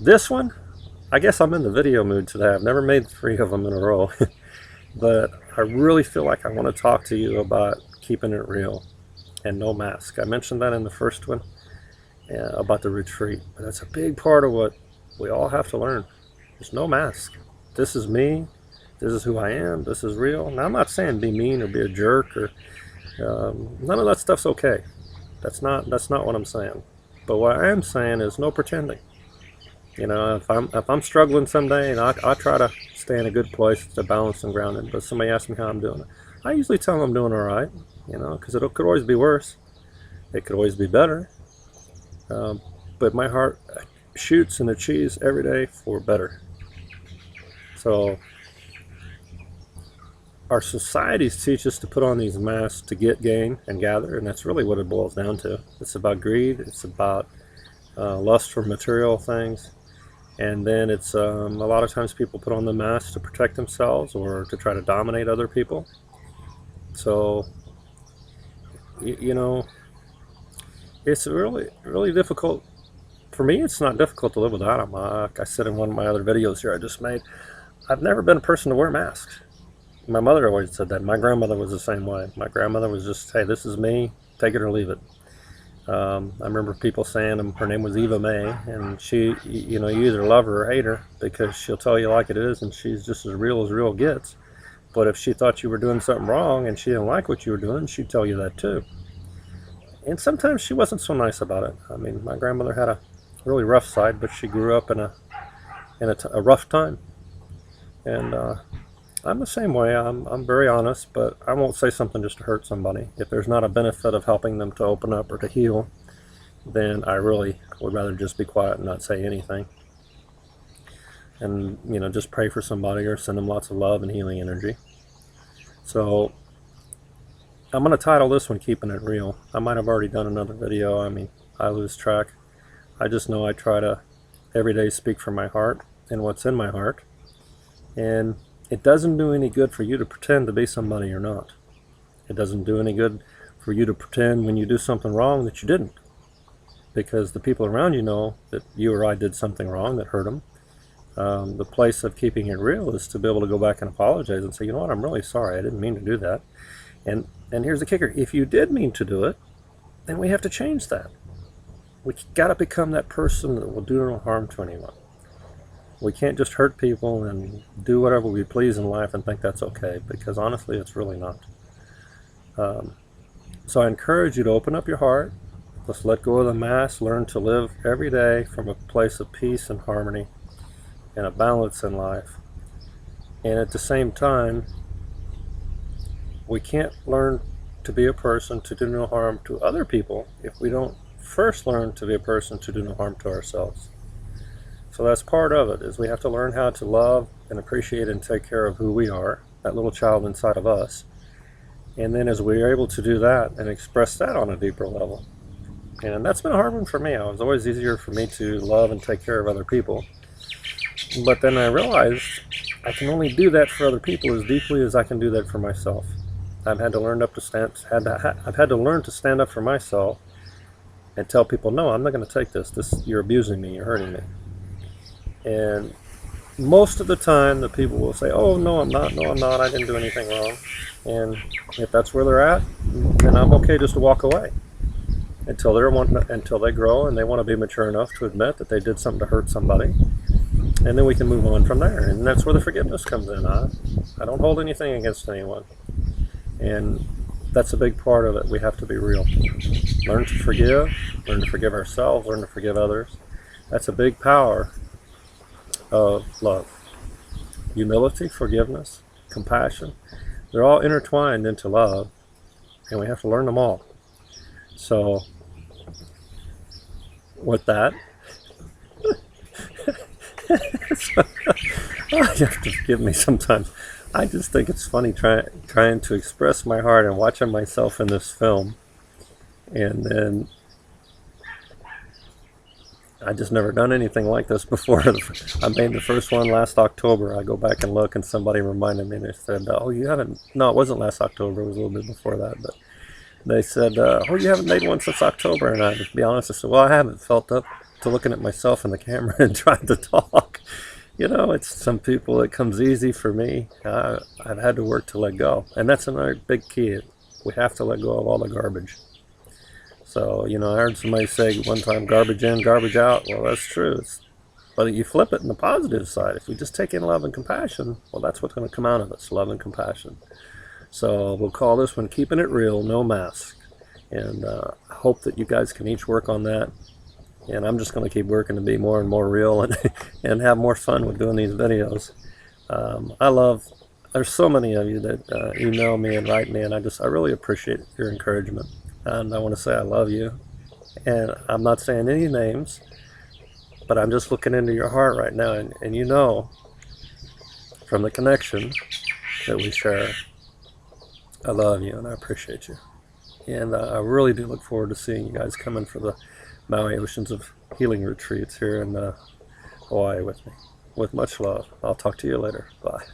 This one, I guess I'm in the video mood today. I've never made 3 of them in a row. But I really feel like I want to talk to you about keeping it real and no mask. I mentioned that in the first one about the retreat. But that's a big part of what we all have to learn. There's no mask. This is me. This is who I am. This is real. Now, I'm not saying be mean or be a jerk or none of that stuff's okay. That's not what I'm saying. But what I am saying is no pretending. You know, if I'm struggling someday, and I try to stay in a good place to balance and grounded. But somebody asks me how I'm doing, I usually tell them I'm doing all right. You know, because it could always be worse. It could always be better. But my heart shoots and achieves every day for better. So our societies teach us to put on these masks to get, gain, and gather, and that's really what it boils down to. It's about greed. It's about lust for material things. And then it's a lot of times people put on the mask to protect themselves or to try to dominate other people. So, you know, it's really difficult. For me, it's not difficult to live without them. Like I said in one of my other videos here I just made, I've never been a person to wear masks. My mother always said that. My grandmother was the same way. My grandmother was just, hey, this is me, take it or leave it. I remember people saying her name was Eva May, and she, you know, you either love her or hate her because she'll tell you like it is, and she's just as real gets. But if she thought you were doing something wrong and she didn't like what you were doing, she'd tell you that too. And sometimes she wasn't so nice about it. I mean, my grandmother had a really rough side, but she grew up in a rough time. And I'm the same way. I'm very honest, but I won't say something just to hurt somebody. If there's not a benefit of helping them to open up or to heal, then I really would rather just be quiet and not say anything. And, you know, just pray for somebody or send them lots of love and healing energy. So I'm going to title this one Keeping It Real. I might have already done another video. I mean, I lose track. I just know I try to every day speak from my heart and what's in my heart. And it doesn't do any good for you to pretend to be somebody you're not. It doesn't do any good for you to pretend when you do something wrong that you didn't. Because the people around you know that you or I did something wrong that hurt them. The place of keeping it real is to be able to go back and apologize and say, you know what, I'm really sorry. I didn't mean to do that. And here's the kicker. If you did mean to do it, then we have to change that. We got to become that person that will do no harm to anyone. We can't just hurt people and do whatever we please in life and think that's okay, because honestly, it's really not. So I encourage you to open up your heart. Let's let go of the mask, learn to live every day from a place of peace and harmony and a balance in life. And at the same time, we can't learn to be a person to do no harm to other people if we don't first learn to be a person to do no harm to ourselves. So that's part of it, is we have to learn how to love and appreciate and take care of who we are, that little child inside of us. And then as we are able to do that and express that on a deeper level. And that's been a hard one for me. It was always easier for me to love and take care of other people. But then I realized I can only do that for other people as deeply as I can do that for myself. I've had to learn I've had to learn to stand up for myself and tell people, no, I'm not going to take this. You're abusing me. You're hurting me. And most of the time, the people will say, oh, no, I'm not. No, I'm not. I didn't do anything wrong. And if that's where they're at, then I'm okay just to walk away until they grow and they want to be mature enough to admit that they did something to hurt somebody. And then we can move on from there. And that's where the forgiveness comes in. I don't hold anything against anyone. And that's a big part of it. We have to be real. Learn to forgive ourselves, learn to forgive others. That's a big power of love. Humility, forgiveness, compassion, they're all intertwined into love, and we have to learn them all. So with that, you have to forgive me sometimes. I just think it's funny trying to express my heart and watching myself in this film, and then I just never done anything like this before. I made the first one last October. I go back and look, and somebody reminded me, and they said, oh, you haven't, no, it wasn't last October, it was a little bit before that, but they said, oh, you haven't made one since October, and I, to be honest, I said, well, I haven't felt up to looking at myself in the camera and trying to talk. You know, it's some people it comes easy. For me, I've had to work to let go, and that's another big key. We have to let go of all the garbage. So, you know, I heard somebody say one time, garbage in, garbage out. Well, that's true. But you flip it in the positive side. If we just take in love and compassion, well, that's what's going to come out of us, love and compassion. So we'll call this one Keeping It Real, No Mask. And I hope that you guys can each work on that. And I'm just going to keep working to be more and more real and have more fun with doing these videos. There's so many of you that email me and write me, and I really appreciate your encouragement. And I want to say I love you. And I'm not saying any names, but I'm just looking into your heart right now, and you know from the connection that we share, I love you and I appreciate you. And I really do look forward to seeing you guys coming for the Maui Oceans of Healing retreats here in Hawaii with me. With much love. I'll talk to you later. Bye.